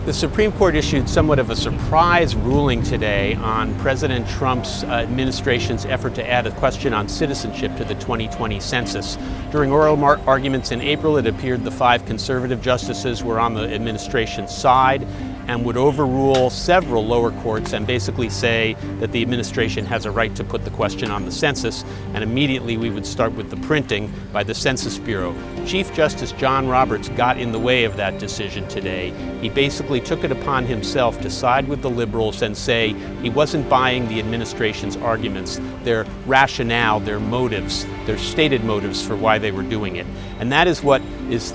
The Supreme Court issued somewhat of a surprise ruling today on President Trump's administration's effort to add a question on citizenship to the 2020 census. During oral arguments in April, it appeared the 5 conservative justices were on the administration's side and would overrule several lower courts and basically say that the administration has a right to put the question on the census, and immediately we would start with the printing by the Census Bureau. Chief Justice John Roberts got in the way of that decision today. He basically took it upon himself to side with the liberals and say he wasn't buying the administration's arguments, their rationale, their motives, their stated motives for why they were doing it. And that is what is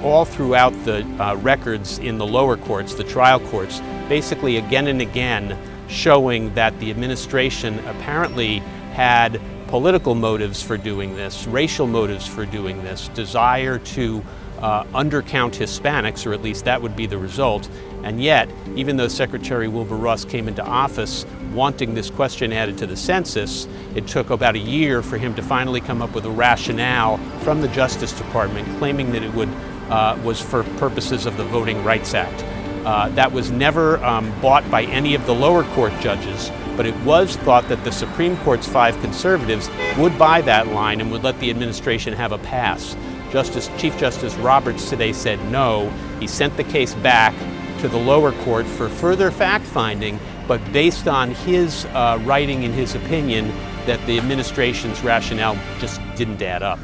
all throughout the records in the lower courts, the trial courts, basically again and again showing that the administration apparently had political motives for doing this, racial motives for doing this, desire to undercount Hispanics, or at least that would be the result. And yet, even though Secretary Wilbur Ross came into office wanting this question added to the census, it took about a year for him to finally come up with a rationale from the Justice Department claiming that it was for purposes of the Voting Rights Act. That was never bought by any of the lower court judges, but it was thought that the Supreme Court's 5 conservatives would buy that line and would let the administration have a pass. Chief Justice Roberts today said no. He sent the case back to the lower court for further fact-finding, but based on his writing in his opinion that the administration's rationale just didn't add up.